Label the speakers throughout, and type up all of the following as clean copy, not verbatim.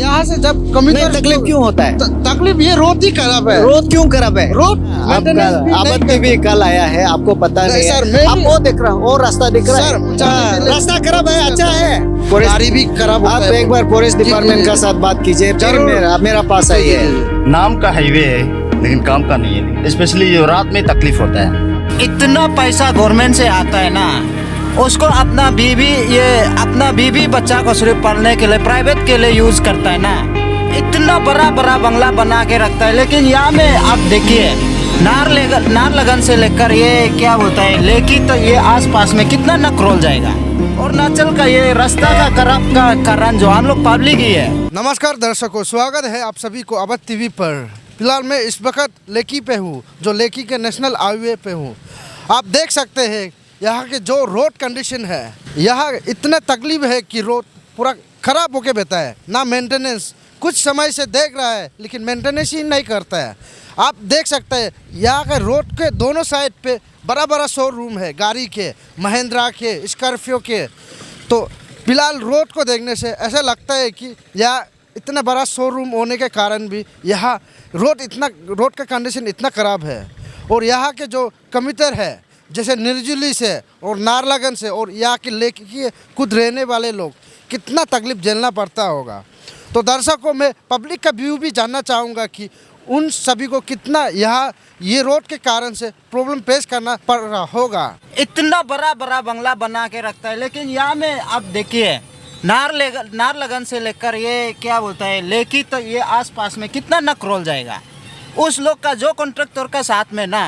Speaker 1: यहाँ से जब
Speaker 2: नहीं,
Speaker 1: कम्यूटर
Speaker 2: तकलीफ क्यों होता है?
Speaker 1: तकलीफ ये रोड ही खराब है।
Speaker 2: रोड क्यों खराब है?
Speaker 1: रोड maintenance भी नहीं
Speaker 2: आपत्ति भी कल आया है, आपको पता
Speaker 1: नहीं
Speaker 2: नहीं
Speaker 1: सर,
Speaker 2: है?
Speaker 1: मैं
Speaker 2: आप
Speaker 1: भी-
Speaker 2: वो देख रहा हूँ, वो रास्ता दिख रहा
Speaker 1: सर,
Speaker 2: है।
Speaker 1: जाने के लिए-
Speaker 2: रास्ता खराब है, अच्छा है।
Speaker 1: गाड़ी भी खराब होता
Speaker 2: आप
Speaker 1: है।
Speaker 2: एक बार फॉरेस्ट
Speaker 1: जी,
Speaker 2: डिपार्टमेंट
Speaker 1: जी,
Speaker 2: का
Speaker 1: जी।
Speaker 2: साथ बात कीजिए, फिर
Speaker 1: जरूर।
Speaker 2: मेरा पास आइए।
Speaker 3: नाम का हाईवे है लेकिन काम का नहीं है, स्पेशली जो रात में तकलीफ होता है।
Speaker 4: इतना पैसा गवर्नमेंट से आता है ना, उसको अपना बीवी बच्चा को सिर्फ पढ़ने के लिए प्राइवेट के लिए यूज करता है ना। इतना बड़ा बड़ा बंगला बना के रखता है, लेकिन यहाँ में आप देखिए नार लगन से लेकर ये क्या बोलता है लेकी, तो ये आसपास में कितना न क्रोल जाएगा। और नाचल का ये रास्ता का खराब का कारण जो हम लोग पब्लिक ही है।
Speaker 1: नमस्कार दर्शकों, स्वागत है आप सभी को अवध टीवी पर। फिलहाल मैं इस वक्त लेकी पे हूँ, जो लेकी के नेशनल हाईवे पे हूँ। आप देख सकते हैं यहाँ के जो रोड कंडीशन है, यहाँ इतना तकलीफ है कि रोड पूरा खराब होके बैठा है ना। मेंटेनेंस कुछ समय से देख रहा है लेकिन मेंटेनेंस ही नहीं करता है। आप देख सकते हैं यहाँ के रोड के दोनों साइड पे बड़ा बड़ा शोरूम है गाड़ी के, महिंद्रा के, स्कॉर्पियो के। तो फिलहाल रोड को देखने से ऐसा लगता है कि यहाँ इतना बड़ा शोरूम होने के कारण भी यहाँ रोड का कंडीशन इतना ख़राब है। और यहाँ के जो कम्यूटर है जैसे निर्जुली से और नारलगन से और यहाँ के लेकी के खुद रहने वाले लोग कितना तकलीफ झेलना पड़ता होगा। तो दर्शकों में पब्लिक का व्यू भी जानना चाहूँगा कि उन सभी को कितना यहाँ ये रोड के कारण से प्रॉब्लम फेस करना पड़ रहा होगा।
Speaker 4: इतना बड़ा बड़ा बंगला बना के रखता है, लेकिन यहाँ में आप देखिए नार लगन से लेकर ये क्या बोलता है लेकी, तो ये आसपास में कितना न क्रोल जाएगा। उस लोग का जो कॉन्ट्रैक्टर का साथ में ना,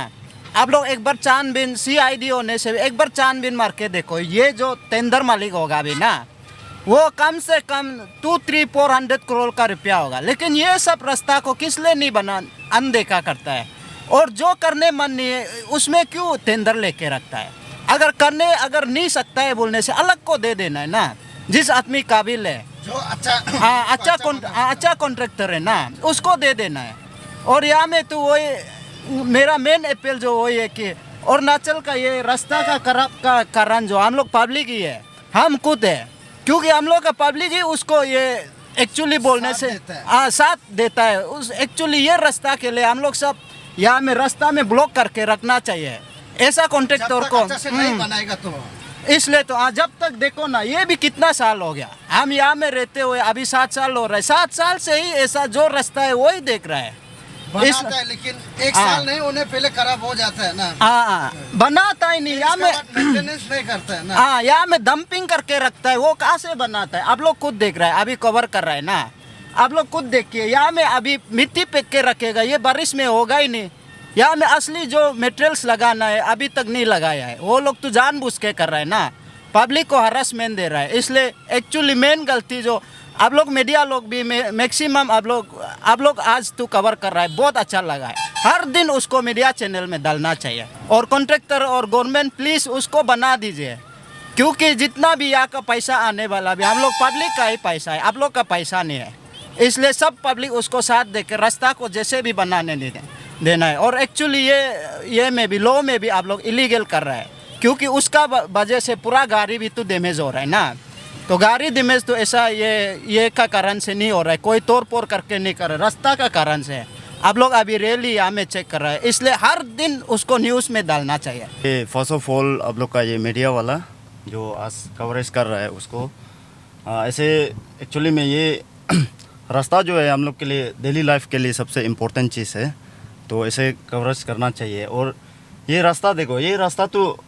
Speaker 4: आप लोग एक बार छानबीन CID होने से एक बार छानबीन मार के देखो, ये जो टेंडर मालिक होगा अभी ना, वो कम से कम 200-400 करोड़ का रुपया होगा। लेकिन ये सब रास्ता को किस लिए नहीं बना, अनदेखा करता है। और जो करने मन नहीं है उसमें क्यों टेंडर लेके रखता है। अगर नहीं सकता है बोलने से अलग को दे देना है ना, जिस आदमी काबिल है,
Speaker 1: जो अच्छा
Speaker 4: अच्छा कॉन्ट्रैक्टर है ना, उसको दे देना है। और यहाँ में तो वही मेरा मेन अपील जो वही है कि अरुणाचल का ये रास्ता का खराब का कारण जो हम लोग पब्लिक ही है, हम खुद है, क्योंकि हम लोग का पब्लिक ही उसको ये एक्चुअली बोलने से साथ देता है। उस एक्चुअली ये रास्ता के लिए हम लोग सब यहाँ में रास्ता में ब्लॉक करके रखना चाहिए ऐसा कॉन्ट्रैक्टर को।
Speaker 1: नहीं बनाएगा तो
Speaker 4: इसलिए तो जब तक देखो ना, ये भी कितना साल हो गया हम यहाँ में रहते हुए, अभी 7 साल हो रहा है। 7 साल से ही ऐसा जो रास्ता है वही देख रहा है।
Speaker 1: बनाता है लेकिन एक साल नहीं होने पहले खराब हो जाता है ना।
Speaker 4: हाँ, बनाता ही नहीं यहाँ में,
Speaker 1: मेंटेनेंस नहीं करता है ना।
Speaker 4: हाँ यहाँ में डंपिंग करके रखता है। वो कहाँ से बनाता है? आप लोग खुद देख रहे हैं, अभी कवर कर रहा है ना, आप लोग खुद देखिए। यहाँ में अभी मिट्टी फेंक के रखेगा, ये बारिश में होगा ही नहीं। यहाँ में असली जो मटेरियल्स लगाना है अभी तक नहीं लगाया है। वो लोग तो जानबूझ के कर रहा है ना, पब्लिक को हरासमेंट दे रहा है। इसलिए एक्चुअली मेन गलती जो आप लोग मीडिया लोग भी मैक्सिमम आप लोग आज तो कवर कर रहा है, बहुत अच्छा लगा है। हर दिन उसको मीडिया चैनल में डालना चाहिए। और कॉन्ट्रैक्टर और गवर्नमेंट प्लीज़ उसको बना दीजिए, क्योंकि जितना भी यहाँ का पैसा आने वाला भी हम लोग पब्लिक का ही पैसा है, आप लोग का पैसा नहीं है। इसलिए सब पब्लिक उसको साथ देकर रास्ता को जैसे भी बनाने देना है। और एक्चुअली ये में भी लॉ में भी आप लोग इलीगल कर रहा है, क्योंकि उसका वजह से पूरा गाड़ी भी तो डैमेज हो रहा है ना। तो गाड़ी डैमेज तो ऐसा ये का कारण से नहीं हो रहा है, कोई तोड़ फोड़ करके नहीं कर रहा है, रास्ता का कारण से है। आप लोग अभी रैली यहाँ में चेक कर रहा है, इसलिए हर दिन उसको न्यूज़ में डालना चाहिए।
Speaker 3: ये फर्स्ट ऑफ ऑल आप लोग का ये मीडिया वाला जो आज कवरेज कर रहा है उसको ऐसे एक्चुअली में ये रास्ता जो है हम लोग के लिए डेली लाइफ के लिए सबसे इम्पोर्टेंट चीज़ है, तो ऐसे कवरेज करना चाहिए। और ये रास्ता देखो, ये रास्ता तो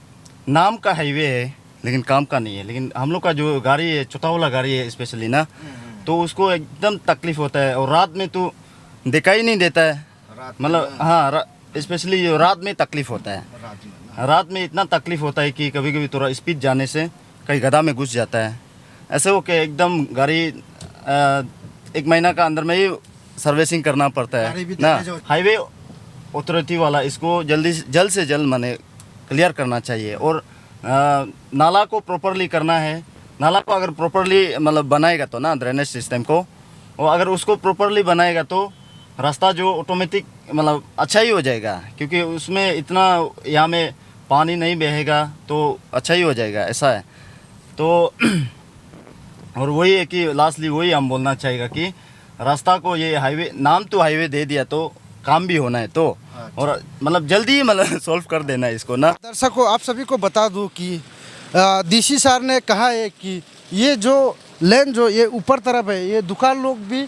Speaker 3: नाम का हाईवे है लेकिन काम का नहीं है। लेकिन हम लोग का जो गाड़ी है, छोटा वाला गाड़ी है स्पेशली ना, तो उसको एकदम तकलीफ होता है। और रात में तो दिखाई नहीं देता है, मतलब हाँ, स्पेशली जो रात में तकलीफ होता है। रात में इतना तकलीफ होता है कि कभी कभी थोड़ा स्पीड जाने से कहीं गड्ढा में घुस जाता है। ऐसे हो के एकदम गाड़ी 1 महीना का अंदर में ही सर्विसिंग करना पड़ता है ना। हाईवे अथॉरिटी वाला इसको जल्द से जल्द माने क्लियर करना चाहिए। और नाला को प्रॉपरली करना है। नाला को अगर प्रॉपरली मतलब बनाएगा तो ना, ड्रेनेज सिस्टम को, और अगर उसको प्रॉपरली बनाएगा तो रास्ता जो ऑटोमेटिक मतलब अच्छा ही हो जाएगा, क्योंकि उसमें इतना यहाँ में पानी नहीं बहेगा तो अच्छा ही हो जाएगा, ऐसा है। तो और वही है कि लास्टली वही हम बोलना चाहिएगा कि रास्ता को ये हाईवे नाम तो हाईवे दे दिया तो काम भी होना है तो और मतलब जल्दी ही मतलब सॉल्व कर देना है इसको ना।
Speaker 1: दर्शकों आप सभी को बता दूं कि डीसी सर ने कहा है कि ये जो लेन जो ये ऊपर तरफ है ये दुकान लोग भी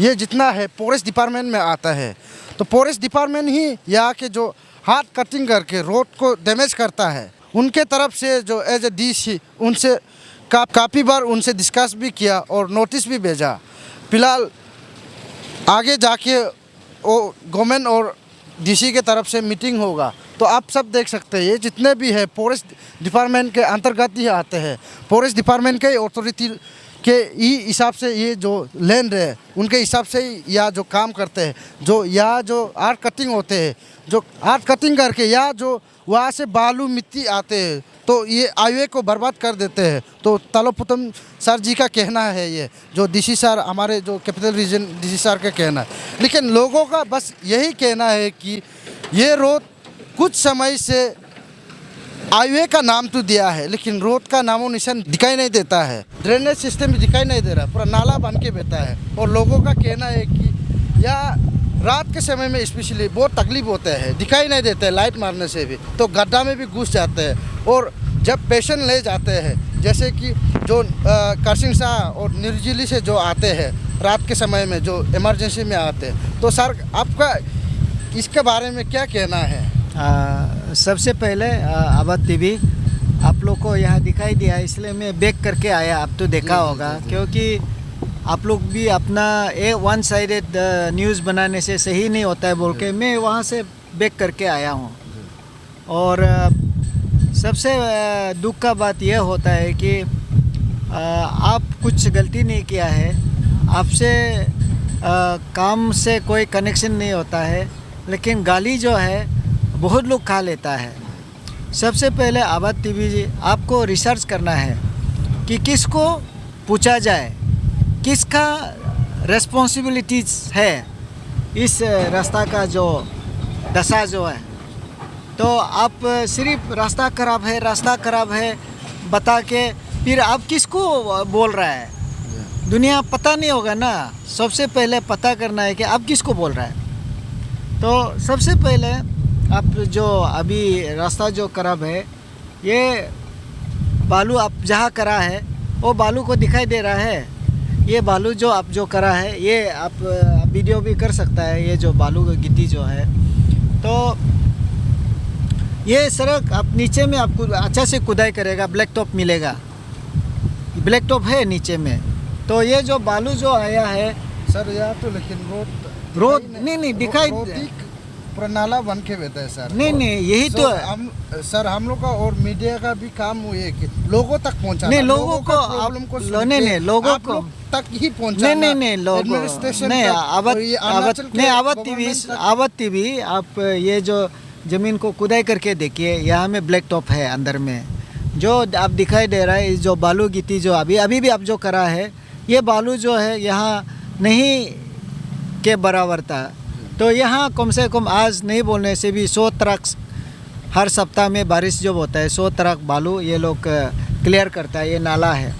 Speaker 1: ये जितना है फॉरेस्ट डिपार्टमेंट में आता है, तो फॉरेस्ट डिपार्टमेंट ही यहाँ के जो हाथ कटिंग करके रोड को डैमेज करता है उनके तरफ से जो एज ए डीसी उनसे काफ़ी बार उनसे डिस्कस भी किया और नोटिस भी भेजा। फिलहाल आगे जाके वो गवर्नमेंट और डीसी के तरफ से मीटिंग होगा, तो आप सब देख सकते हैं ये जितने भी है फॉरेस्ट डिपार्टमेंट के अंतर्गत ही आते हैं। फॉरेस्ट डिपार्टमेंट के अथॉरिटी के ही हिसाब से ये जो लैंड है उनके हिसाब से ही या जो काम करते हैं, जो या जो आर्ट कटिंग होते हैं, जो आर्ट कटिंग करके या जो वहाँ से बालू मिट्टी आते हैं तो ये हाईवे को बर्बाद कर देते हैं। तो तालोपुतम सर जी का कहना है, ये जो डीसी सर हमारे जो कैपिटल रीजन डीसी सर का कहना है। लेकिन लोगों का बस यही कहना है कि ये रोड कुछ समय से हाईवे का नाम तो दिया है लेकिन रोड का नामो निशान दिखाई नहीं देता है, ड्रेनेज सिस्टम भी दिखाई नहीं दे रहा, पूरा नाला बन के बैठा है। और लोगों का कहना है कि या रात के समय में स्पेशली बहुत तकलीफ होते हैं, दिखाई नहीं देते लाइट मारने से भी, तो गड्ढा में भी घुस जाते हैं। और जब पेशेंट ले जाते हैं जैसे कि जो करसिंगसा और निर्जली से जो आते हैं रात के समय में जो इमरजेंसी में आते हैं, तो सर आपका इसके बारे में क्या कहना है?
Speaker 5: सबसे पहले आबाद टीवी आप लोग को यहाँ दिखाई दिया इसलिए मैं बैक करके आया। आप तो देखा होगा क्योंकि आप लोग भी अपना वन साइडेड न्यूज़ बनाने से सही नहीं होता है बोल के मैं वहाँ से बैक करके आया हूँ। और सबसे दुख का बात यह होता है कि आप कुछ गलती नहीं किया है, आपसे काम से कोई कनेक्शन नहीं होता है, लेकिन गाली जो है बहुत लोग खा लेता है। सबसे पहले आबाद टीवी जी आपको रिसर्च करना है कि किसको पूछा जाए, किसका रेस्पॉन्सिबिलिटीज है इस रास्ता का जो दशा जो है। तो आप सिर्फ रास्ता ख़राब है बता के फिर आप किसको बोल रहा है, दुनिया पता नहीं होगा ना। सबसे पहले पता करना है कि आप किसको बोल रहा है। तो सबसे पहले आप जो अभी रास्ता जो खराब है, ये बालू आप जहाँ करा है वो बालू को दिखाई दे रहा है। ये बालू जो आप जो करा है ये आप वीडियो भी कर सकता है, ये जो बालू की गिट्टी जो है। तो ये सड़क आप नीचे में आपको अच्छा से खुदाई करेगा, ब्लैक टॉप मिलेगा, ब्लैक टॉप है नीचे में। तो ये जो बालू जो आया है
Speaker 1: सर यहाँ तो लेकिन
Speaker 5: रोड नहीं दिखाई
Speaker 1: पूरा नाला बन के बैठा है सर।
Speaker 5: नहीं यही तो
Speaker 1: हम लोग का और मीडिया का भी काम हुई है कि लोगों तक पहुंचाना,
Speaker 5: नहीं लोगों को
Speaker 1: प्रॉब्लम को
Speaker 5: नहीं लोगों को
Speaker 1: तक ही पहुंचाना।
Speaker 5: नहीं लोगों नहीं आबाद टीवी आप ये जो ज़मीन को खुदाई करके देखिए, यहाँ में ब्लैक टॉप है अंदर में जो आप दिखाई दे रहा है। जो बालू गिट्टी जो अभी भी आप जो करा है ये बालू जो है यहाँ नहीं के बराबर था। तो यहाँ कम से कम आज नहीं बोलने से भी 100 ट्रक हर सप्ताह में बारिश जब होता है 100 ट्रक बालू ये लोग क्लियर करता है, ये नाला है।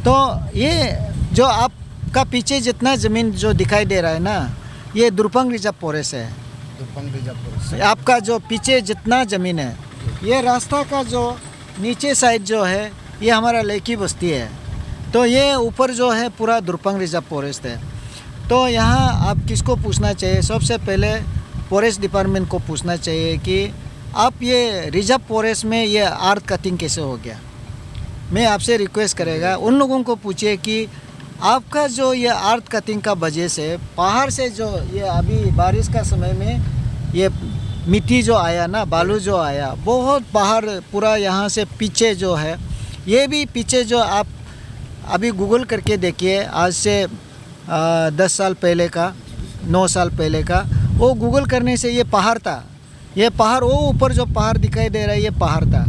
Speaker 5: तो ये जो आपका पीछे जितना ज़मीन जो दिखाई दे रहा है ना, ये दुर्पंग रिजर्व फॉरेस्ट है। आपका जो पीछे जितना ज़मीन है, ये रास्ता का जो नीचे साइड जो है ये हमारा लेकी बस्ती है। तो ये ऊपर जो है पूरा दुर्पंग रिजर्व फॉरेस्ट है। तो यहाँ आप किसको पूछना चाहिए? सबसे पहले फॉरेस्ट डिपार्टमेंट को पूछना चाहिए कि आप ये रिजर्व फॉरेस्ट में ये आर्थ कटिंग कैसे हो गया। मैं आपसे रिक्वेस्ट करेगा उन लोगों को पूछिए कि आपका जो ये आर्थ कटिंग का वजह से पहाड़ से जो ये अभी बारिश का समय में ये मिट्टी जो आया ना, बालू जो आया, बहुत पहाड़ पूरा यहाँ से पीछे जो है, ये भी पीछे जो आप अभी गूगल करके देखिए, आज से 10 साल पहले का 9 साल पहले का वो गूगल करने से ये पहाड़ था। ये पहाड़ वो ऊपर जो पहाड़ दिखाई दे रहा है ये पहाड़ था।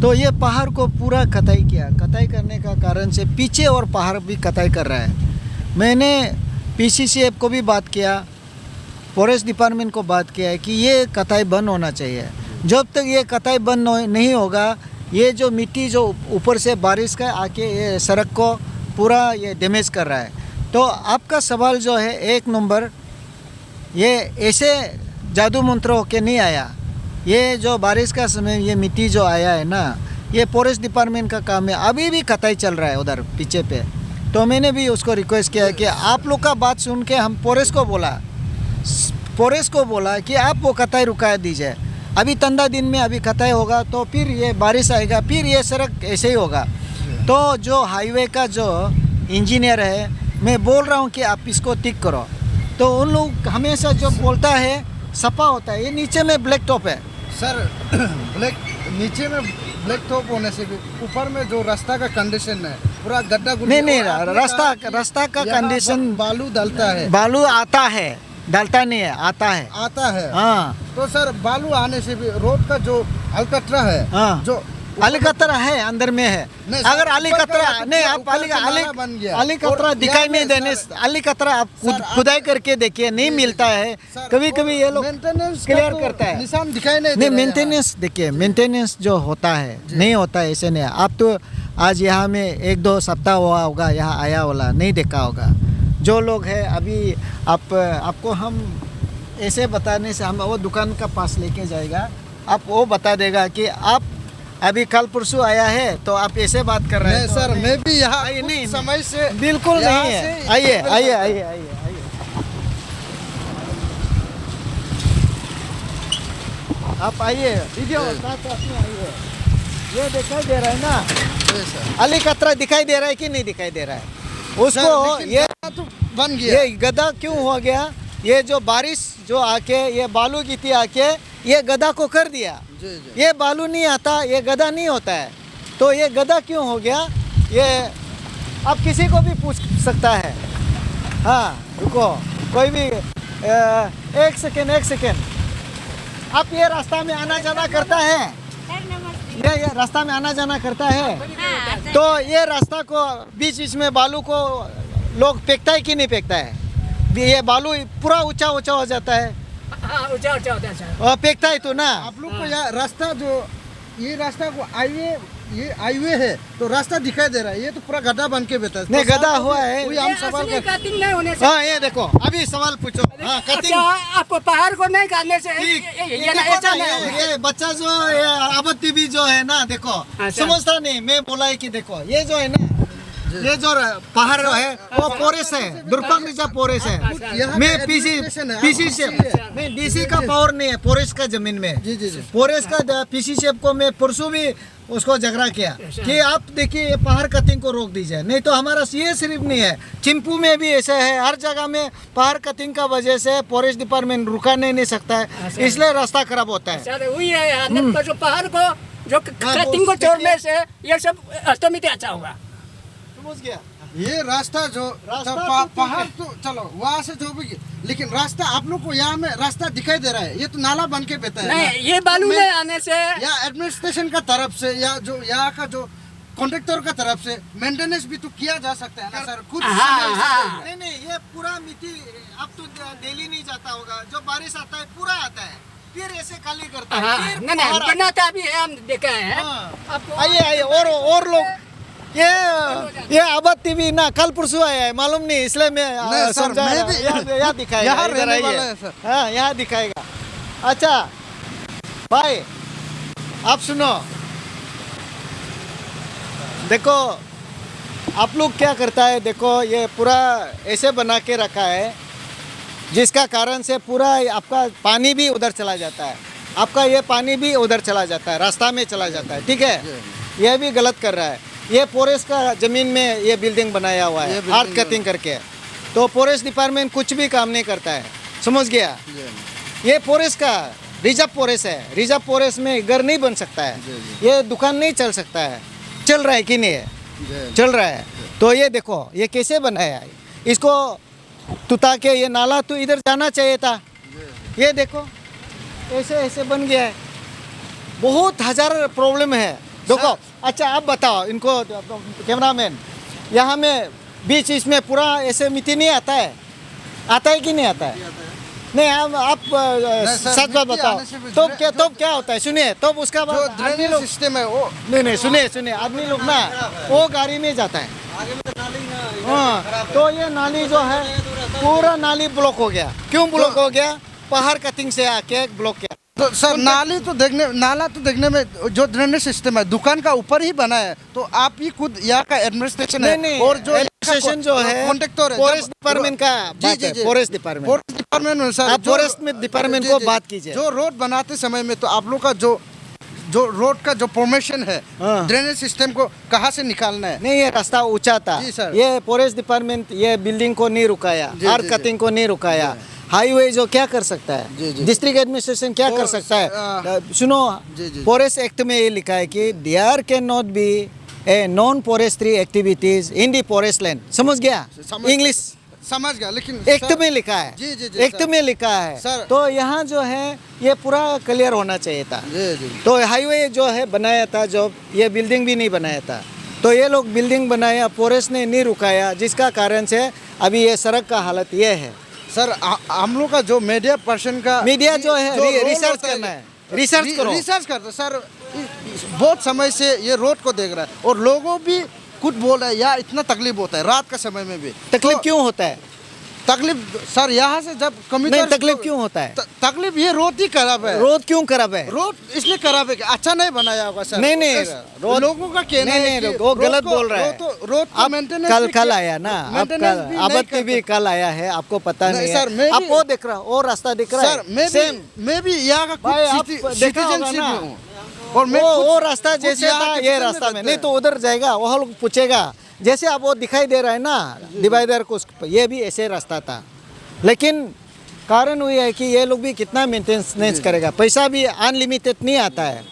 Speaker 5: तो ये पहाड़ को पूरा कटाई किया, कटाई करने का कारण से पीछे और पहाड़ भी कटाई कर रहा है। मैंने PCCF को भी बात किया, फॉरेस्ट डिपार्टमेंट को बात किया है कि ये कटाई बंद होना चाहिए। जब तक ये कटाई बंद नहीं होगा, ये जो मिट्टी जो ऊपर से बारिश का आके ये सड़क को पूरा ये डैमेज कर रहा है। तो आपका सवाल जो है एक नंबर, ये ऐसे जादू मंत्र होके नहीं आया। ये जो बारिश का समय ये मिट्टी जो आया है ना, ये फॉरेस्ट डिपार्टमेंट का काम है। अभी भी कटाई चल रहा है उधर पीछे पे। तो मैंने भी उसको रिक्वेस्ट किया कि आप लोग का बात सुन के हम फॉरेस्ट को बोला कि आप वो कटाई रुका दीजिए। अभी ठंडा दिन में अभी कटाई होगा तो फिर ये बारिश आएगा, फिर ये सड़क ऐसे ही होगा। तो जो हाईवे का जो इंजीनियर है, मैं बोल रहा हूँ कि आप इसको ठीक करो। तो उन लोग हमेशा जो बोलता है सपा होता है, ये नीचे में ब्लैक टॉप है
Speaker 1: सर। ब्लैक नीचे में ब्लैक टॉप होने से भी ऊपर में जो रास्ता का कंडीशन है पूरा गड्ढा गुड्ढा।
Speaker 5: नहीं
Speaker 1: और आपने
Speaker 5: रास्ता का
Speaker 1: यहाँ
Speaker 5: कंडीशन,
Speaker 1: बालू डालता है,
Speaker 5: बालू आता है, डालता नहीं है, आता है। हाँ
Speaker 1: तो सर बालू आने से भी रोड का जो अलकतरा है,
Speaker 5: हाँ।
Speaker 1: जो
Speaker 5: अलीकतरा है, अंदर में है।
Speaker 1: नहीं सर,
Speaker 5: अगर
Speaker 1: ऊपर
Speaker 5: अलीकतरा
Speaker 1: का
Speaker 5: नहीं, आप
Speaker 1: ऊपर से नाला बन गया।
Speaker 5: अलीकतरा
Speaker 1: और
Speaker 5: दिखाई
Speaker 1: यहाँ
Speaker 5: नहीं
Speaker 1: में
Speaker 5: देने,
Speaker 1: सर-
Speaker 5: अलीकतरा आप
Speaker 1: सर,
Speaker 5: खुदाई करके देखिए, नहीं मिलता है।
Speaker 1: सर,
Speaker 5: कभी कभी ये लोग
Speaker 1: मेंटेनेंस
Speaker 5: क्लियर
Speaker 1: तो
Speaker 5: करता है।
Speaker 1: निशान दिखाई नहीं दे
Speaker 5: नहीं,
Speaker 1: रहा है
Speaker 5: मेंटेनेंस देखिए, मेंटेनेंस जो होता है नहीं होता है, ऐसे नहीं। आप तो आज यहाँ में 1-2 सप्ताह हुआ होगा, यहाँ आया वाला नहीं देखा होगा। जो लोग हैं अभी आपको हम ऐसे बताने से, हम वो दुकान का पास लेके जाएगा, आप वो बता देगा कि आप अभी कल परसों आया है तो आप ऐसे बात कर रहे हैं।
Speaker 1: नहीं
Speaker 5: तो
Speaker 1: सर, मैं भी यहाँ
Speaker 5: आइए,
Speaker 1: कुछ
Speaker 5: नहीं,
Speaker 1: समय से
Speaker 5: बिल्कुल
Speaker 1: यहाँ
Speaker 5: नहीं है।
Speaker 1: से
Speaker 5: आइए
Speaker 1: ट्रैवल
Speaker 5: आइए
Speaker 1: करता हूँ।
Speaker 5: आइए आइए आइए, आप आइए, वीडियो साथ में आइए। ये दिखाई दे रहा है ना,
Speaker 1: जी सर।
Speaker 5: अलीकतरा दिखाई दे रहा है कि नहीं दिखाई दे रहा है
Speaker 1: सर,
Speaker 5: उसको?
Speaker 1: लेकिन
Speaker 5: ये
Speaker 1: गड्ढा तो बन गया।
Speaker 5: ये गड्ढा क्यों हो गया? ये जो बारिश जो आके ये बालू गिट्टी आके ये गड्ढा को कर दिया।
Speaker 1: जी जी।
Speaker 5: ये बालू नहीं आता, ये गड्ढा नहीं होता है। तो ये गड्ढा क्यों हो गया, ये आप किसी को भी पूछ सकता है। हाँ रुको, कोई भी एक सेकेंड। आप ये रास्ता में आना जाना करता है, ये रास्ता में आना जाना करता है। तो ये रास्ता को बीच में बालू को लोग फेंकता है कि नहीं फेंकता है? ये बालू पूरा ऊंचा हो जाता है।
Speaker 6: ऊंचा होता है सर।
Speaker 5: और फेंकता है तो ना।
Speaker 1: आप लोग को यह रास्ता जो ये रास्ता को हाईवे है तो रास्ता दिखाई दे रहा है, ये तो पूरा गड्ढा बन के बैठा है।
Speaker 5: नहीं,
Speaker 1: तो
Speaker 5: गड्ढा
Speaker 1: सर,
Speaker 5: हुआ है।
Speaker 1: कोई हम सवाल कर
Speaker 6: कटिंग नहीं होने से।
Speaker 5: हाँ ये देखो, अभी सवाल पूछो। हाँ
Speaker 6: अच्छा,
Speaker 5: कटिंग
Speaker 6: आपको पहाड़ को नहीं काटने से
Speaker 5: ठीक।
Speaker 6: ये ना ऐसा नहीं होगा।
Speaker 5: ये बच्चा जो आबत्ती भी जो है ना, देखो
Speaker 6: अच्छा।
Speaker 5: समझता नहीं। मैं बोला है कि देखो ये जो है ना, ये जो पहाड़ है वो पोरेस है, दुर्गम पोरेस है।
Speaker 1: यहाँ
Speaker 5: मैं
Speaker 1: का
Speaker 5: पीसी
Speaker 1: administration है,
Speaker 5: पीसी
Speaker 1: आप
Speaker 5: शेप
Speaker 1: पूछिए।
Speaker 5: नहीं, डीसी का पावर नहीं है पोरेस का जमीन में।
Speaker 1: जी जी जी।
Speaker 5: पोरेस का पीसी शेप को मैं परसों भी उसको झगड़ा किया कि आप देखिए ये पहाड़ कटिंग को रोक दीजिए। नहीं तो हमारा ये सिर्फ नहीं है, चिंपू में भी ऐसा है। हर जगह में पहाड़ कटिंग का वजह से फॉरेस्ट डिपार्टमेंट रुका नहीं सकता है, इसलिए रास्ता खराब होता है।
Speaker 6: सर वही है, जो पहाड़ को जो कटिंग को छोड़ने से ये सब अस्तमित अच्छा होगा।
Speaker 5: समझ गया?
Speaker 1: ये रास्ता जो
Speaker 5: रास्ता
Speaker 1: तो
Speaker 5: तो ठीक
Speaker 1: पहाड़
Speaker 5: है।
Speaker 1: तो चलो वहाँ से जो भी, लेकिन रास्ता आप लोग को यहाँ में रास्ता दिखाई दे रहा है, ये तो नाला बन के बैठा है ना।
Speaker 6: नहीं, ये बालू
Speaker 1: तो
Speaker 6: नहीं आने से
Speaker 1: या एडमिनिस्ट्रेशन का तरफ से या जो यहाँ का जो कॉन्ट्रेक्टर का तरफ से मेंटेनेंस भी तो किया जा सकता है ना सर। खुद
Speaker 6: हाँ।
Speaker 5: नहीं, ये पूरा मिट्टी अब तो डेली नहीं जाता होगा। जो बारिश आता है पूरा आता है, फिर ऐसे खाली करता है,
Speaker 6: हाँ,
Speaker 5: फिर
Speaker 6: नहीं
Speaker 5: बाहर आता है।
Speaker 6: बनाता भी है, हम देखा है।
Speaker 5: हाँ।
Speaker 6: आपको-
Speaker 5: आइए और लोग ये आबादी भी ना कल परसों आया है, मालूम नहीं, इसलिए मैं
Speaker 1: नहीं सर,
Speaker 5: समझा
Speaker 1: मैं
Speaker 5: रहा
Speaker 1: भी
Speaker 5: हूँ। यहाँ दिखाएगा,
Speaker 1: यहाँ
Speaker 5: इधर
Speaker 1: रहने
Speaker 5: आइए।
Speaker 1: वाला है सर।
Speaker 5: हाँ यहाँ दिखाएगा। अच्छा भाई आप सुनो, देखो आप लोग क्या करता है, देखो ये पूरा ऐसे बना के रखा है जिसका कारण से पूरा आपका पानी भी उधर चला जाता है, आपका ये पानी भी उधर चला जाता है, रास्ता में चला जाता है। ठीक है, ये भी गलत कर रहा है। ये फॉरेस्ट का ज़मीन में ये बिल्डिंग बनाया हुआ है, हार्ड कटिंग करके। तो फॉरेस्ट डिपार्टमेंट कुछ भी काम नहीं करता है, समझ गया? ये फॉरेस्ट का रिजर्व फॉरेस्ट है, रिजर्व फॉरेस्ट में घर नहीं बन सकता है, ये दुकान नहीं चल सकता है। चल रहा है कि नहीं है? चल रहा है। तो ये देखो ये कैसे बनाया है, इसको तुता के ये नाला तो इधर जाना चाहिए था। ये देखो ऐसे ऐसे बन गया है, बहुत हजार प्रॉब्लम है। देखो अच्छा आप बताओ इनको, कैमरामैन, यहाँ में बीच इसमें पूरा ऐसे मिट्टी नहीं आता है, आता है कि नहीं आता है? नहीं आप
Speaker 1: सर,
Speaker 5: सच बात
Speaker 1: मिट्टी
Speaker 5: बताओ।
Speaker 1: आने से भी
Speaker 5: तो क्या होता है, सुनिए। तो उसका
Speaker 1: जो
Speaker 5: बाद आदमी
Speaker 1: ड्रेनेज
Speaker 5: लोग,
Speaker 1: सिस्टम है वो
Speaker 5: नहीं सुनिए, आदमी लोग ना वो गाड़ी में जाता है। हाँ, तो ये नाली जो है पूरा नाली ब्लॉक हो गया। क्यों ब्लॉक हो गया? पहाड़ कटिंग से आके ब्लॉक किया।
Speaker 1: तो सर नाला तो देखने में जो ड्रेनेज सिस्टम है दुकान का ऊपर ही बना है, तो आप ही खुद यहाँ का एडमिनिस्ट्रेशन है
Speaker 5: नहीं,
Speaker 1: और जो
Speaker 5: एडमिनिस्ट्रेशन जो है
Speaker 1: कॉन्ट्रैक्टर है
Speaker 5: फॉरेस्ट डिपार्टमेंट का बात है, फॉरेस्ट डिपार्टमेंट
Speaker 1: में सर
Speaker 5: आप फॉरेस्ट में डिपार्टमेंट को बात कीजिए।
Speaker 1: जो रोड बनाते समय में तो आप लोग का जो रोड का जो फॉर्मेशन है
Speaker 5: हाँ।
Speaker 1: ड्रेनेज सिस्टम को कहाँ से निकालना है?
Speaker 5: नहीं, ये रास्ता ऊंचा था।
Speaker 1: जी सर।
Speaker 5: ये फॉरेस्ट डिपार्टमेंट ये बिल्डिंग को नहीं रुकाया,
Speaker 1: जी,
Speaker 5: आर्क
Speaker 1: जी,
Speaker 5: कटिंग को नहीं रुकाया। हाईवे जो क्या कर सकता
Speaker 1: जी,
Speaker 5: है?
Speaker 1: जी।
Speaker 5: डिस्ट्रिक्ट एडमिनिस्ट्रेशन क्या कर सकता है? सुनो,
Speaker 1: जी, जी।
Speaker 5: फॉरेस्ट एक्ट में ये लिखा है कि there can not be a non forestry activities in the forest land. समझ गया? इंग्लिश
Speaker 1: समझ गया, लेकिन
Speaker 5: एक्ट
Speaker 1: सर-
Speaker 5: में लिखा है।
Speaker 1: जी, जी, जी,
Speaker 5: एक्ट
Speaker 1: सर।
Speaker 5: में लिखा है।
Speaker 1: सर।
Speaker 5: तो यहाँ जो है ये पूरा क्लियर होना चाहिए था।
Speaker 1: जी जी
Speaker 5: तो हाईवे जो है बनाया था, जो ये बिल्डिंग भी नहीं बनाया था, तो ये लोग बिल्डिंग बनाया, फॉरेस्ट ने नहीं रुकाया, जिसका कारण से अभी ये सड़क का हालत ये है।
Speaker 1: सर हम लोग का जो मीडिया पर्सन का
Speaker 5: मीडिया जो है
Speaker 1: रोल
Speaker 5: रिसर्च
Speaker 1: होता
Speaker 5: करना है, रिसर्च करो।
Speaker 1: रिसर्च करते सर बहुत समय से ये रोड को देख रहा है और लोगों भी खुद बोल रहे हैं यार इतना तकलीफ होता है रात का समय में भी।
Speaker 5: तकलीफ
Speaker 1: तो
Speaker 5: क्यों होता है?
Speaker 1: तकलीफ सर यहाँ से जब
Speaker 5: नहीं,
Speaker 1: कमिश्नर
Speaker 5: तकलीफ क्यों होता है?
Speaker 1: तकलीफ ये रोड ही खराब है।
Speaker 5: रोड क्यों खराब है?
Speaker 1: रोड इसलिए खराब है कि अच्छा नहीं बनाया होगा सर।
Speaker 5: नहीं, नहीं, रोड-
Speaker 1: लोगों का कहना
Speaker 5: नहीं,
Speaker 1: है
Speaker 5: नहीं,
Speaker 1: कि
Speaker 5: वो
Speaker 1: रोड
Speaker 5: गलत
Speaker 1: को-
Speaker 5: बोल रहा है।
Speaker 1: रोड को
Speaker 5: आप
Speaker 1: मेंटेनेंस
Speaker 5: कल
Speaker 1: भी
Speaker 5: कल
Speaker 1: किया-
Speaker 5: आया ना, आप
Speaker 1: मेंटेनेंस
Speaker 5: कल
Speaker 1: भी
Speaker 5: आपत्ति
Speaker 1: नहीं
Speaker 5: भी
Speaker 1: करते।
Speaker 5: कल आया है, आपको पता
Speaker 1: नहीं,
Speaker 5: नहीं
Speaker 1: सर,
Speaker 5: है।
Speaker 1: मैं
Speaker 5: आप
Speaker 1: भी-
Speaker 5: वो देख रहा, वो रास्ता दिख रहा
Speaker 1: सर
Speaker 5: है सेम।
Speaker 1: मैं भी यहाँ का
Speaker 5: भाई, आप
Speaker 1: कुछ
Speaker 5: देखा होगा
Speaker 1: सिटीजनशिप
Speaker 5: ना।
Speaker 1: में हूँ और मैं
Speaker 5: वो
Speaker 1: खुद-
Speaker 5: रास्ता
Speaker 1: खुद
Speaker 5: जैसे
Speaker 1: यहाँ
Speaker 5: था
Speaker 1: के
Speaker 5: ये
Speaker 1: किचन
Speaker 5: रास्ता में
Speaker 1: रहते
Speaker 5: नहीं
Speaker 1: हैं।
Speaker 5: तो उधर जाएगा, वो लोग पूछेगा जैसे आप वो दिखाई दे रहा है ना डिवाइडर को, ये भी ऐसे रास्ता था, लेकिन कारण हुई है कि ये लोग भी कितना मेंटेनेंस करेगा, पैसा भी अनलिमिटेड नहीं आता है।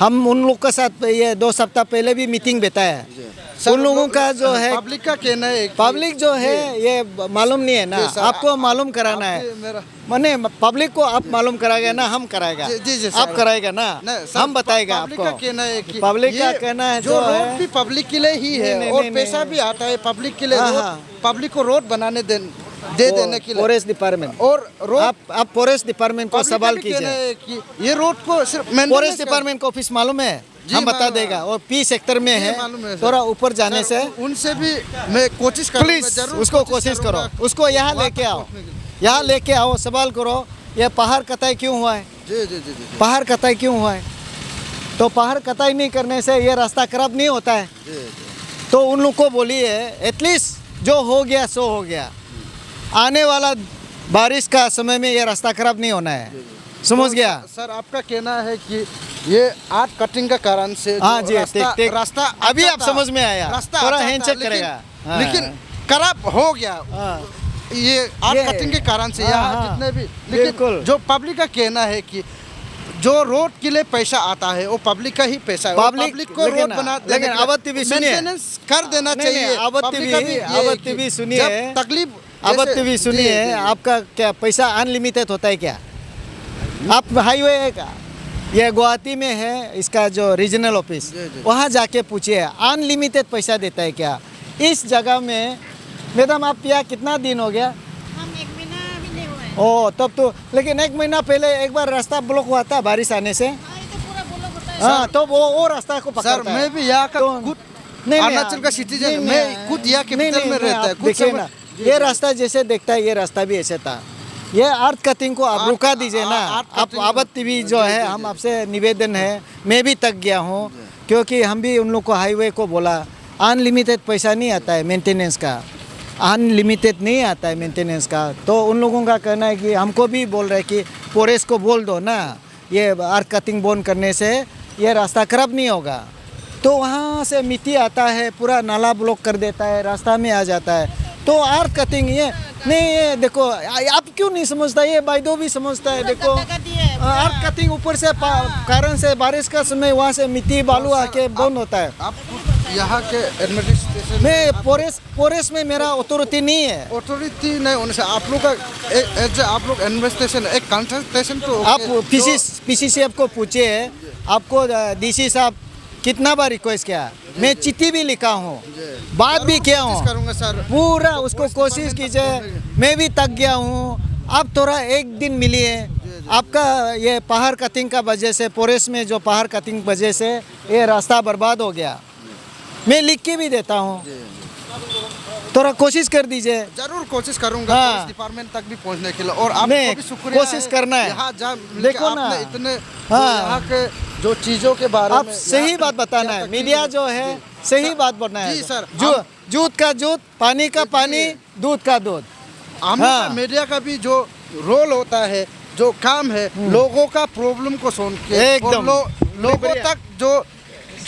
Speaker 5: हम उन लोग के साथ ये 2 सप्ताह पहले भी मीटिंग बिताया है। उन लोगों का जो है
Speaker 1: पब्लिक का कहना है कि-
Speaker 5: पब्लिक जो है ये मालूम नहीं है ना,
Speaker 1: जी, सर,
Speaker 5: आपको मालूम कराना है।
Speaker 1: आपके मेरा-
Speaker 5: माने पब्लिक को आप मालूम कराएगा ना, हम कराएगा,
Speaker 1: जी, सर।
Speaker 5: आप कराएगा ना,
Speaker 1: नहीं, सर,
Speaker 5: हम बताएगा
Speaker 1: पब्लिक
Speaker 5: आपको।
Speaker 1: का कहना है कि
Speaker 5: पब्लिक का
Speaker 1: ये
Speaker 5: कहना है
Speaker 1: जो
Speaker 5: जो
Speaker 1: रोड
Speaker 5: है
Speaker 1: भी पब्लिक के लिए ही है
Speaker 5: नहीं,
Speaker 1: और
Speaker 5: नहीं,
Speaker 1: पैसा
Speaker 5: नहीं।
Speaker 1: भी आता है पब्लिक के लिए
Speaker 5: हाँ,
Speaker 1: रोड-
Speaker 5: हाँ।
Speaker 1: पब्लिक को रोड बनाने दे देने के लिए
Speaker 5: फॉरेस्ट डिपार्टमेंट
Speaker 1: और रोड
Speaker 5: आप फॉरेस्ट डिपार्टमेंट को
Speaker 1: पब्लिक का
Speaker 5: सवाल
Speaker 1: भी कहना
Speaker 5: कीजिए।
Speaker 1: है कि ये रोड को सिर्फ maintenance
Speaker 5: फॉरेस्ट
Speaker 1: कर-
Speaker 5: डिपार्टमेंट का ऑफिस मालूम है,
Speaker 1: जी,
Speaker 5: हम बता
Speaker 1: मालूम
Speaker 5: देगा,
Speaker 1: है।
Speaker 5: और पी सेक्टर में
Speaker 1: जी,
Speaker 5: है,
Speaker 1: मालूम है, सर।
Speaker 5: थोड़ा ऊपर जाने
Speaker 1: सर,
Speaker 5: से
Speaker 1: उनसे भी मैं कोशिश करूंगा,
Speaker 5: प्लीज
Speaker 1: जरूर
Speaker 5: उसको कोशिश करो,
Speaker 1: करूंगा।
Speaker 5: उसको यहाँ
Speaker 1: वहाँ
Speaker 5: लेके
Speaker 1: तक
Speaker 5: आओ,
Speaker 1: पहुंचने के लिए।
Speaker 5: यहाँ लेके आओ, सवाल करो ये पहाड़ कटाई क्यों हुआ है,
Speaker 1: जी जी जी जी
Speaker 5: पहाड़ कटाई क्यों हुआ है। तो पहाड़ कटाई नहीं करने से ये रास्ता खराब नहीं होता है। तो उन लोग को बोलिए एटलीस्ट जो हो गया सो हो गया, आने वाला बारिश का समय में ये रास्ता खराब नहीं होना है। समझ
Speaker 1: तो
Speaker 5: गया?
Speaker 1: सर आपका कहना है कि ये आर्ट कटिंग का कारण से जो
Speaker 5: हाँ जी,
Speaker 1: रास्ता
Speaker 5: ठीक।
Speaker 1: रास्ता
Speaker 5: अभी
Speaker 1: अच्छा
Speaker 5: आप
Speaker 1: था,
Speaker 5: समझ में आया,
Speaker 1: रास्ता
Speaker 5: थोड़ा
Speaker 1: अच्छा था,
Speaker 5: हैंडशेक
Speaker 1: लेकिन-
Speaker 5: करेगा। हाँ।
Speaker 1: लेकिन खराब हो गया
Speaker 5: हाँ।
Speaker 1: ये आर्ट
Speaker 5: ये-
Speaker 1: कटिंग के कारण से
Speaker 5: हाँ,
Speaker 1: यहाँ
Speaker 5: हाँ,
Speaker 1: जितने भी,
Speaker 5: बिल्कुल।
Speaker 1: लेकिन जो पब्लिक का कहना है कि जो रोड के लिए पैसा आता है वो पब्लिक का ही पैसा है।
Speaker 5: पब्लिक
Speaker 1: को
Speaker 5: लेकिन-
Speaker 1: रोड बना देने
Speaker 5: लेकिन
Speaker 1: के लिए
Speaker 5: आवत्ति भी सुनिए।
Speaker 1: maintenance कर देना
Speaker 5: नहीं,
Speaker 1: चाहिए।
Speaker 5: नहीं, आवत्ति
Speaker 1: Public का
Speaker 5: भी-
Speaker 1: ये है
Speaker 5: आवत्ति
Speaker 1: कि
Speaker 5: भी सुनिए।
Speaker 1: जब तकलीफ
Speaker 5: आवत्ति
Speaker 1: जैसे-
Speaker 5: भी
Speaker 1: जी,
Speaker 5: सुनिए,
Speaker 1: जी, जी।
Speaker 5: आपका क्या पैसा अनलिमिटेड होता है क्या? आप हाईवे ये गुवाहाटी में है, इसका जो रीजनल ऑफिस,
Speaker 1: जी, जी।
Speaker 5: वहाँ जाके पूछिए अनलिमिटेड पैसा देता है क्या? इस जगह में मैडम आप यहाँ कितना दिन हो गया?
Speaker 7: हम 1 महीना भी नहीं हुआ है।
Speaker 5: ओ तब तो, लेकिन 1 महीना पहले एक बार रास्ता ब्लॉक हुआ था बारिश आने से।
Speaker 7: हाँ, ये तो पूरा ब्लॉक होता है।
Speaker 5: हाँ, तो वो रास्ता को पकड़ता
Speaker 1: सर
Speaker 5: है।
Speaker 1: मैं भी यहाँ का
Speaker 5: तो-
Speaker 1: खुद
Speaker 5: नहीं,
Speaker 1: अरुणाचल का सिटीजन,
Speaker 5: नहीं,
Speaker 1: मैं
Speaker 5: नहीं,
Speaker 1: खुद यहाँ
Speaker 5: नहीं,
Speaker 1: कैपिटल
Speaker 5: नहीं,
Speaker 1: में
Speaker 5: नहीं,
Speaker 1: रहता है।
Speaker 5: आप
Speaker 1: खुद
Speaker 5: देखिए
Speaker 1: समझ-
Speaker 5: ना,
Speaker 1: जी,
Speaker 5: ये
Speaker 1: जी।
Speaker 5: रास्ता जैसे देखता है ये रास्ता भी ऐसे था। ये आर्ट कटिंग को आप
Speaker 1: आर्ट-
Speaker 5: रुका दीजिए ना।
Speaker 1: आर्ट
Speaker 5: आप
Speaker 1: कटिंग-
Speaker 5: आवत्ति भी जो है, हम आपसे निवेदन है, मैं भी तक गया हूँ, क्योंकि हम भी उन लोग को हाईवे को बोला अनलिमिटेड पैसा नहीं आता है मेंटेनेंस का, अनलिमिटेड नहीं आता है मेंटेनेंस का। तो उन लोगों का कहना है कि हमको भी बोल रहे हैं कि फॉरेस्ट को बोल दो ना, ये आर्ट कटिंग बंद करने से ये रास्ता खराब नहीं होगा। तो वहाँ से मिट्टी आता है, पूरा नाला ब्लॉक कर देता है, रास्ता में आ जाता है। तो आर्ट कटिंग ये नहीं, ये देखो आप क्यों नहीं समझता, ये बाइदो भी समझता है। देखो
Speaker 7: गड्ढा कर दिया है,
Speaker 5: आर्ट कटिंग ऊपर से कारण से बारिश का समय वहाँ से मिट्टी बालू आके बंद होता है।
Speaker 1: आप खुद यहाँ के एडमिनिस्ट्रेशन
Speaker 5: मैं फॉरेस्ट में मेरा अथॉरिटी नहीं है।
Speaker 1: अथॉरिटी नहीं होने से आप लोग का एज आप लोग एडमिनिस्ट्रेशन एक कंसल्टेशन तो
Speaker 5: आप पीसी से आपको पूछिए, आपको डीसी साहब कितना बार रिक्वेस्ट किया, मैं चिट्ठी भी लिखा हूँ, बात भी किया
Speaker 1: कोशिश
Speaker 5: हूँ,
Speaker 1: करूंगा सर।
Speaker 5: पूरा उसको कोशिश कीजिए। मैं भी थक गया हूँ, आप थोड़ा एक दिन मिलिए। आपका ये पहाड़ कटिंग का वजह से, फॉरेस्ट में जो पहाड़ कटिंग वजह से ये रास्ता बर्बाद हो गया। मैं लिख के भी देता हूँ। थोड़ा कोशिश कर दीजिए।
Speaker 1: जरूर कोशिश करूंगा
Speaker 5: हाँ।
Speaker 1: पुलिस डिपार्टमेंट तक भी पहुंचने के लिए, और आपको
Speaker 5: नहीं,
Speaker 1: भी शुक्रिया
Speaker 5: कोशिश करना है।
Speaker 1: यहाँ जहाँ मिलके
Speaker 5: देखो ना।
Speaker 1: आपने इतने
Speaker 5: हाँ।
Speaker 1: यहाँ के जो चीजों के बारे
Speaker 5: आप
Speaker 1: में
Speaker 5: सही
Speaker 1: यहाँ
Speaker 5: बात बताना
Speaker 1: क्या
Speaker 5: है,
Speaker 1: तकलीफ
Speaker 5: मीडिया जो है सही बात बोलना है।
Speaker 1: जी सर,
Speaker 5: जो
Speaker 1: हम-
Speaker 5: दूध का दूध, पानी का पानी, दूध का दूध।
Speaker 1: हम लोग
Speaker 5: हाँ।
Speaker 1: का मीडिया का भी जो रोल होता है, जो काम है, लोगों का प्रॉब्लम को सुन के और
Speaker 5: एकदम।
Speaker 1: लोगों
Speaker 5: बढ़िया।
Speaker 1: तक जो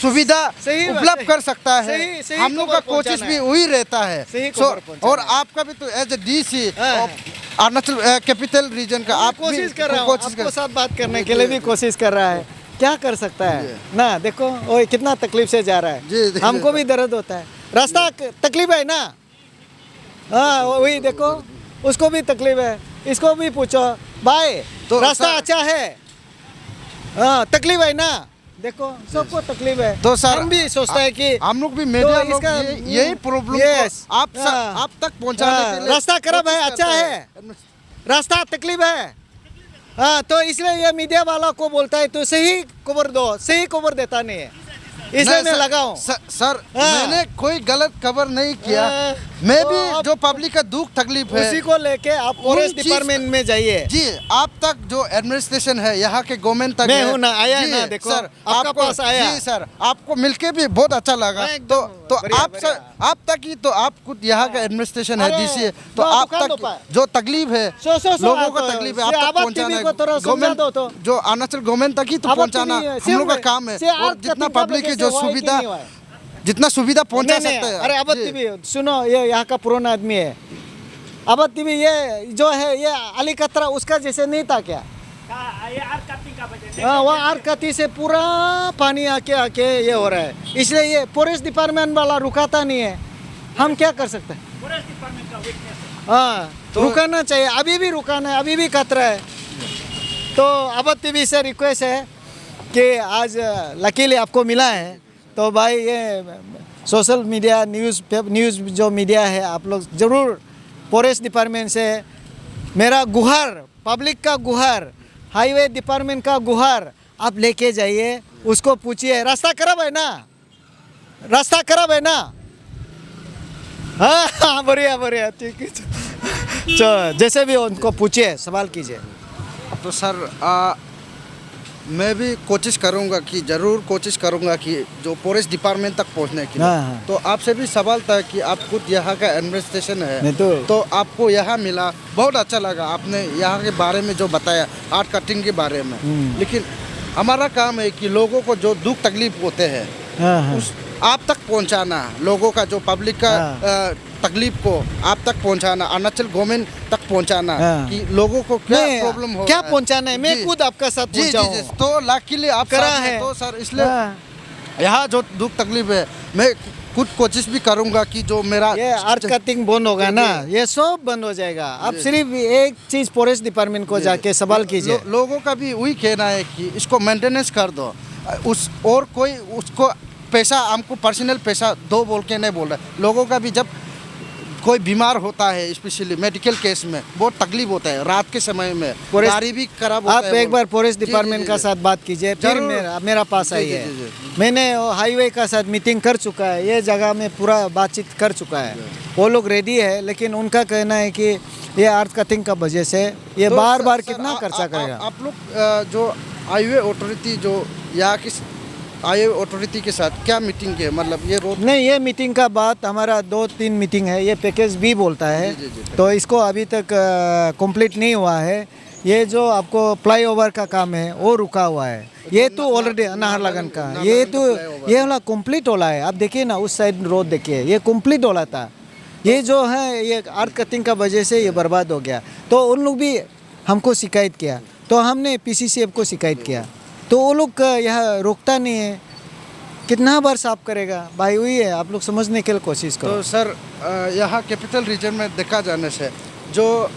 Speaker 1: सुविधा
Speaker 5: सही बात
Speaker 1: उपलब्ध
Speaker 5: है।
Speaker 1: कर सकता है,
Speaker 5: सही
Speaker 1: हम लोग
Speaker 5: खबर
Speaker 1: का कोशिश
Speaker 5: पहुंचाना
Speaker 1: भी
Speaker 5: है।
Speaker 1: वही रहता है।
Speaker 5: सही
Speaker 1: So,
Speaker 5: खबर पहुंचाना
Speaker 1: और
Speaker 5: है।
Speaker 1: आपका भी तो एज ए डीसी
Speaker 5: हाँ।
Speaker 1: अरुणाचल कैपिटल रीजन का आप भी
Speaker 5: कोशिश कर रहा हूँ,
Speaker 1: कोशिश
Speaker 5: आपको
Speaker 1: कर
Speaker 5: साथ बात करने के लिए भी कोशिश कर रहा है। क्या कर सकता है ना, देखो वो कितना तकलीफ से जा रहा
Speaker 1: जी,
Speaker 5: है,
Speaker 1: जी,
Speaker 5: हमको भी दर्द होता है। रास्ता तकलीफ है ना, हाँ वही देखो, उसको भी तकलीफ है, इसको भी पूछो भाई
Speaker 1: तो
Speaker 5: रास्ता
Speaker 1: सर-
Speaker 5: अच्छा है, हाँ तकलीफ है ना, देखो सबको तकलीफ है।
Speaker 1: तो सर
Speaker 5: हम भी सोचते हैं कि
Speaker 1: हम लोग भी मीडिया
Speaker 5: तो
Speaker 1: लोग
Speaker 5: इसका-
Speaker 1: यही प्रॉब्लम
Speaker 5: Yes. हाँ।
Speaker 1: आप तक पहुंचाने
Speaker 5: हाँ,
Speaker 1: के लिए
Speaker 5: रास्ता खराब है,
Speaker 1: कोशिश
Speaker 5: अच्छा
Speaker 1: करते
Speaker 5: है।
Speaker 1: हैं।
Speaker 5: रास्ता तकलीफ है, हाँ तो इसलिए ये मीडिया वाला को बोलता है तो सही खबर दो, सही खबर देता नहीं है, इसलिए
Speaker 1: नहीं,
Speaker 5: मैं
Speaker 1: सर-
Speaker 5: लगा हूँ।
Speaker 1: सर
Speaker 5: हाँ।
Speaker 1: मैंने कोई गलत खबर नहीं किया,
Speaker 5: हाँ,
Speaker 1: मैं
Speaker 5: तो
Speaker 1: भी
Speaker 5: आप-
Speaker 1: जो पब्लिक का दुख तकलीफ है
Speaker 5: उसी को लेके आप फॉरेस्ट
Speaker 1: चीज-
Speaker 5: डिपार्टमेंट में जाइए।
Speaker 1: जी, आप तक जो एडमिनिस्ट्रेशन है, यहाँ के गवर्नमेंट तक
Speaker 5: मैं
Speaker 1: है।
Speaker 5: हूँ ना, आया है
Speaker 1: जी,
Speaker 5: ना, देखो,
Speaker 1: सर
Speaker 5: आपका पास आया।
Speaker 1: जी सर, आपको मिलके भी बहुत अच्छा लगा।
Speaker 5: हाँ, एकदम
Speaker 1: तो
Speaker 5: बढ़िया,
Speaker 1: आप सर, आप तक ही तो आप खुद यहाँ का एडमिनिस्ट्रेशन है,
Speaker 5: अरे,
Speaker 1: डीसी है, तो
Speaker 5: दो
Speaker 1: आप
Speaker 5: दुकान दो
Speaker 1: तक
Speaker 5: पाए।
Speaker 1: जो तकलीफ है
Speaker 5: सो
Speaker 1: लोगों का
Speaker 5: तो
Speaker 1: तकलीफ है,
Speaker 5: से
Speaker 1: आप तक
Speaker 5: आबाद
Speaker 1: पहुँचाना
Speaker 5: टीवी
Speaker 1: है।
Speaker 5: को थोड़ा समझा
Speaker 1: गवर्नमेंट
Speaker 5: दो तो।
Speaker 1: जो अरुणाचल गवर्नमेंट तक ही तो
Speaker 5: आबाद
Speaker 1: पहुँचाना
Speaker 5: टीवी
Speaker 1: हम लोग का
Speaker 5: से-
Speaker 1: काम है,
Speaker 5: से
Speaker 1: और
Speaker 5: आर्ट
Speaker 1: जितना
Speaker 5: कटिंग का
Speaker 1: पब्लिक की
Speaker 5: वजह
Speaker 1: जो
Speaker 5: से हुआ है कि
Speaker 1: सुविधा
Speaker 5: नहीं हुआ है?
Speaker 1: जितना सुविधा पहुँचा
Speaker 5: नहीं,
Speaker 1: सकते हैं।
Speaker 5: अरे आबाद
Speaker 1: जी।
Speaker 5: टीवी सुनो, ये यहाँ का पुराना आदमी है। आबाद टीवी ये जो है ये अली कतरा उसका जैसे नहीं था क्या? हाँ वहाँ आरकती से पूरा पानी आके आके ये हो रहा है, इसलिए ये फॉरेस्ट डिपार्टमेंट वाला रुकाता नहीं है। हम क्या कर सकते हैं? हाँ रुकाना चाहिए, अभी भी रुकाना है, अभी भी खतरा है। तो आबाद टीवी से रिक्वेस्ट है कि आज लकीली आपको मिला है, तो भाई ये सोशल मीडिया न्यूज़ जो मीडिया है, आप लोग ज़रूर फॉरेस्ट डिपार्टमेंट से मेरा गुहार, पब्लिक का गुहार, हाईवे डिपार्टमेंट का गुहार आप लेके जाइए, उसको पूछिए रास्ता खराब है ना, रास्ता खराब है ना। हाँ हाँ बढ़िया बढ़िया, ठीक है। तो जैसे भी उनको पूछिए, सवाल कीजिए।
Speaker 1: तो सर मैं भी कोशिश करूंगा कि ज़रूर कोशिश करूंगा कि जो फॉरेस्ट डिपार्टमेंट तक पहुंचने की।
Speaker 5: हाँ, हाँ।
Speaker 1: तो आपसे भी सवाल था कि आप खुद यहाँ का एडमिनिस्ट्रेशन है,
Speaker 5: नहीं
Speaker 1: तो आपको यहाँ मिला, बहुत अच्छा लगा आपने यहाँ के बारे में जो बताया, आर्ट कटिंग के बारे में। लेकिन हमारा काम है कि लोगों को जो दुख तकलीफ होते हैं
Speaker 5: हाँ हाँ
Speaker 1: उस आप तक पहुंचाना, लोगों का जो पब्लिक का
Speaker 5: हाँ।
Speaker 1: तकलीफ को आप तक पहुंचाना, अरुणाचल गवर्नमेंट तक पहुंचाना,
Speaker 5: हाँ।
Speaker 1: कि लोगों को क्या
Speaker 5: नहीं,
Speaker 1: प्रॉब्लम हो
Speaker 5: क्या
Speaker 1: रहा है।
Speaker 5: पहुंचाना है, मैं
Speaker 1: जी।
Speaker 5: खुद आपका साथ
Speaker 1: जी जी
Speaker 5: पहुंचा
Speaker 1: जी,
Speaker 5: हूँ।
Speaker 1: तो लकीली आप
Speaker 5: करा
Speaker 1: साथ हैं,
Speaker 5: है।
Speaker 1: तो सर इसलिए
Speaker 5: हाँ।
Speaker 1: यहाँ जो दुख तकलीफ है, मैं खुद कोशिश भी करूंगा कि जो मेरा
Speaker 5: ये आर्ट कटिंग बंद होगा ना, ये सब बंद हो जाएगा। आप सिर्फ एक चीज फॉरेस्ट डिपार्टमेंट को जाके सवाल कीजिए।
Speaker 1: लोगों का भी वही कहना है कि इसको मेंटेनेंस कर दो, उस और कोई उसको पैसा हमको पर्सनल पैसा दो बोल के नहीं बोल रहा। लोगों का भी जब कोई बीमार होता है, स्पेशली मेडिकल केस में बहुत तकलीफ होता है, रात के समय में
Speaker 5: फॉरेस्ट-
Speaker 1: गाड़ी भी खराब होता
Speaker 5: आप
Speaker 1: है।
Speaker 5: एक बार फॉरेस्ट
Speaker 1: जी, जी,
Speaker 5: डिपार्टमेंट
Speaker 1: जी,
Speaker 5: का
Speaker 1: जी।
Speaker 5: साथ बात कीजिए, फिर
Speaker 1: जरूर।
Speaker 5: मेरा पास
Speaker 1: जी,
Speaker 5: आइए।
Speaker 1: जी, जी,
Speaker 5: मैंने हाईवे का साथ मीटिंग कर चुका है, ये जगह में पूरा बातचीत कर चुका है, वो लोग रेडी है, लेकिन उनका कहना है कि ये आर्ट कटिंग का वजह से ये
Speaker 1: तो
Speaker 5: बार बार
Speaker 1: सर,
Speaker 5: कितना खर्चा करेगा।
Speaker 1: आप लोग जो हाईवे अथॉरिटी जो यहाँ की हाईवे अथॉरिटी के साथ क्या मीटिंग है, मतलब ये रोड
Speaker 5: नहीं, ये मीटिंग का बात हमारा 2-3 मीटिंग है, ये पैकेज भी बोलता है।
Speaker 1: जी, जी, जी।
Speaker 5: तो इसको अभी तक कंप्लीट नहीं हुआ है। ये जो आपको फ्लाईओवर का काम है वो रुका हुआ है, ये तो ऑलरेडी नाहरलगन का, ये तो ये वाला कंप्लीट होला है। आप देखिए ना, उस साइड रोड देखिए, ये कंप्लीट होला था। ये जो है ये आर्ट कटिंग का वजह से ये बर्बाद हो गया। तो उन लोग भी हमको शिकायत किया, तो हमने PCCF को शिकायत किया, तो वो लोग यहाँ रोकता नहीं है। कितना बार साफ करेगा भाई, वही है, आप लोग समझने के लिए कोशिश करो।
Speaker 1: तो सर यहाँ कैपिटल रीजन में देखा जाने से जो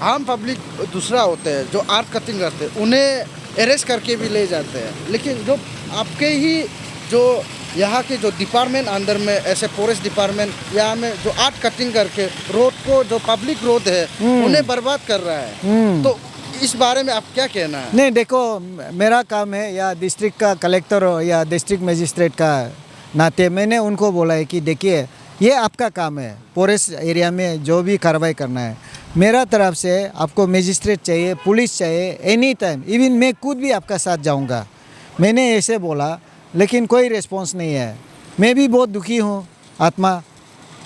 Speaker 1: आम पब्लिक दूसरा होते हैं, जो आर्ट कटिंग करते हैं, उन्हें अरेस्ट करके भी ले जाते हैं। लेकिन जो आपके ही जो यहाँ के जो डिपार्टमेंट अंदर में ऐसे फॉरेस्ट डिपार्टमेंट यहाँ में जो आर्ट कटिंग करके रोड को जो पब्लिक रोड है उन्हें बर्बाद कर रहा है, तो इस बारे में आप क्या कहना है?
Speaker 5: नहीं देखो, मेरा काम है या डिस्ट्रिक्ट का कलेक्टर हो या डिस्ट्रिक्ट मजिस्ट्रेट का नाते मैंने उनको बोला है कि देखिए ये आपका काम है, फॉरेस्ट एरिया में जो भी कार्रवाई करना है। मेरा तरफ से आपको मजिस्ट्रेट चाहिए, पुलिस चाहिए, एनी टाइम, इवन मैं खुद भी आपका साथ जाऊंगा। मैंने ऐसे बोला, लेकिन कोई रिस्पॉन्स नहीं है। मैं भी बहुत दुखी हूँ आत्मा,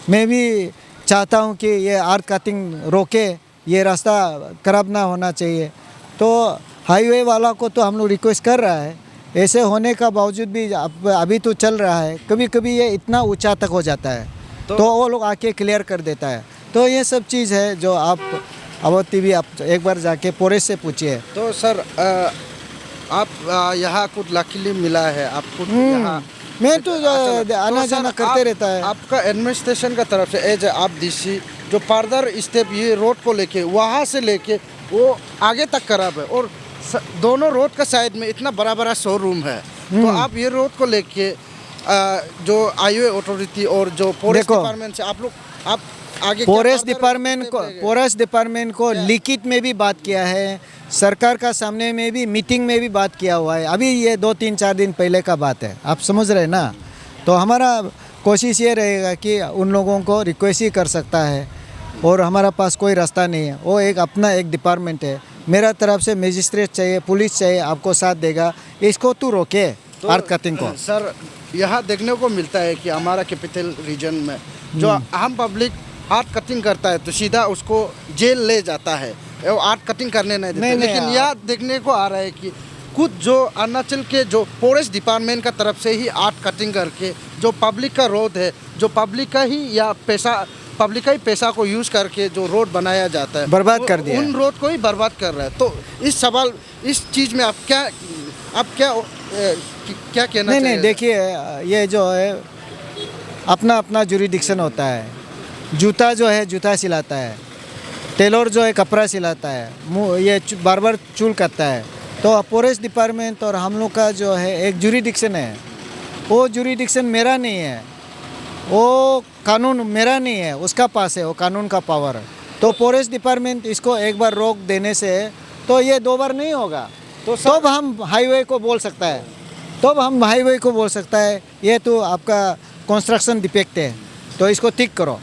Speaker 5: मैं भी चाहता हूँ कि ये आर्ट कटिंग रोके, ये रास्ता खराब ना होना चाहिए। तो हाईवे वाला को तो हम लोग रिक्वेस्ट कर रहा है, ऐसे होने का बावजूद भी अभी तो चल रहा है, कभी कभी ये इतना ऊंचा तक हो जाता है तो वो लोग आके क्लियर कर देता है। तो ये सब चीज़ है जो आप अवध टीवी आप एक बार जाके फॉरेस्ट से पूछिए।
Speaker 1: तो सर आप यहाँ कुछ लकीली मिला है आपको यहाँ?
Speaker 5: मैं तो आना
Speaker 1: सर,
Speaker 5: जाना करते रहता है।
Speaker 1: आपका एडमिनिस्ट्रेशन का तरफ से एज आप डीसी जो फर्दर स्टेप ये रोड को लेके वहाँ से लेके वो आगे तक खराब है और दोनों रोड का साइड में इतना बड़ा बड़ा शोरूम है, तो आप ये रोड को लेके जो हाईवे अथॉरिटी और जो फॉरेस्ट डिपार्टमेंट से आप आगे
Speaker 5: फॉरेस्ट डिपार्टमेंट को लिखित में भी बात किया है, सरकार का सामने में भी मीटिंग में भी बात किया हुआ है। अभी ये 2-3-4 दिन पहले का बात है, आप समझ रहे हैं ना। तो हमारा कोशिश ये रहेगा कि उन लोगों को रिक्वेस्ट ही कर सकता है और हमारा पास कोई रास्ता नहीं है। वो एक अपना एक डिपार्टमेंट है। मेरा तरफ से मजिस्ट्रेट चाहिए, पुलिस चाहिए, आपको साथ देगा। इसको तू रोके आर्ट कटिंग को।
Speaker 1: सर यहाँ देखने को मिलता है कि हमारा कैपिटल रीजन में जो आम पब्लिक आर्ट कटिंग करता है तो सीधा उसको जेल ले जाता है, वो आर्ट कटिंग करने नहीं देते। लेकिन यह देखने को आ रहा है कि खुद जो अरुणाचल के जो फॉरेस्ट डिपार्टमेंट का तरफ से ही आर्ट कटिंग करके जो पब्लिक का रोड है, जो पब्लिक का ही या पैसा पब्लिक का ही पैसा को यूज़ करके जो रोड बनाया जाता है
Speaker 5: बर्बाद कर दिया,
Speaker 1: उन रोड को ही बर्बाद कर रहा है। तो इस चीज़ में आप क्या कहना चाहिए?
Speaker 5: नहीं, देखिए ये जो है अपना अपना जुरिडिक्शन होता है। जूता जो है जूता सिलाता है, टेलर जो है कपड़ा सिलाता है, ये बार चूल करता है। तो फॉरेस्ट डिपार्टमेंट और हम लोग का जो है एक जुरिडिक्शन है, वो जुरिडिक्शन मेरा नहीं है, वो कानून मेरा नहीं है, उसका पास है वो कानून का पावर। तो फॉरेस्ट डिपार्टमेंट इसको एक बार रोक देने से तो ये 2 बार नहीं होगा। तो तब हम हाईवे को बोल सकता है, ये तो आपका कंस्ट्रक्शन डिफेक्ट है तो इसको ठीक करो।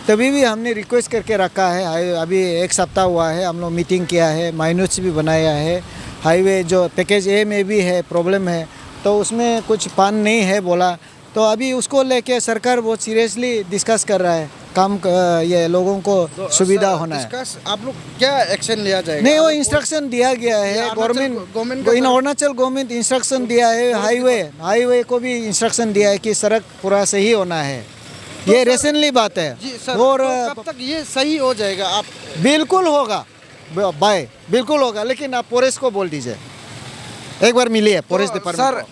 Speaker 5: तभी भी हमने रिक्वेस्ट करके रखा है। अभी 1 सप्ताह हुआ है, हम लोग मीटिंग किया है, माइनूट्स भी बनाया है। हाईवे जो पैकेज ए में भी है प्रॉब्लम है, तो उसमें कुछ पान नहीं है बोला, तो अभी उसको लेके सरकार बहुत सीरियसली डिस्कस कर रहा है। ये लोगों को
Speaker 1: तो
Speaker 5: सुविधा होना है।
Speaker 1: आप लोग क्या एक्शन लिया जाएगा?
Speaker 5: नहीं, वो इंस्ट्रक्शन दिया गया है गवर्नमेंट को, अरुणाचल गवर्नमेंट इंस्ट्रक्शन दिया है। हाईवे को भी इंस्ट्रक्शन दिया है कि सड़क पूरा सही होना है। ये रिसेंटली बात है।
Speaker 1: जी सर,
Speaker 5: और
Speaker 1: तो कब तक ये सही हो जाएगा? आप
Speaker 5: बिल्कुल होगा बिल्कुल होगा, लेकिन आप फॉरेस्ट को बोल दीजिए, एक बार मिलिए फॉरेस्ट डिपार्टमेंट
Speaker 1: सर,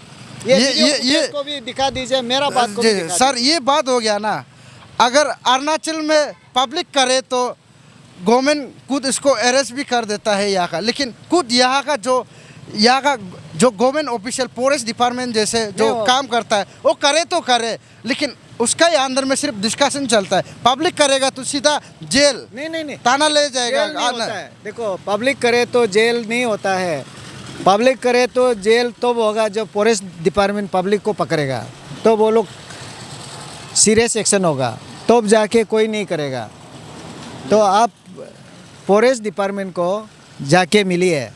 Speaker 5: ये को भी दिखा दीजिए, मेरा बात को भी दिखा
Speaker 1: सर, ये बात हो गया ना। अगर अरुणाचल में पब्लिक करे तो गवर्नमेंट खुद इसको अरेस्ट भी कर देता है यहाँ का, लेकिन खुद यहाँ का जो गवर्नमेंट ऑफिशियल फॉरेस्ट डिपार्टमेंट जैसे जो काम करता है वो करे तो करे, लेकिन उसका ही अंदर में सिर्फ डिस्कशन चलता है। पब्लिक करेगा तो सीधा जेल,
Speaker 5: नहीं
Speaker 1: ताना ले जाएगा।
Speaker 5: जेल नहीं होता है। देखो, पब्लिक करे तो जेल नहीं होता है। पब्लिक करे तो जेल तब होगा जब फॉरेस्ट डिपार्टमेंट पब्लिक को पकड़ेगा, तो वो लोग सीरियस एक्शन होगा, तब जाके कोई नहीं करेगा। तो आप फॉरेस्ट डिपार्टमेंट को जाके मिलिए,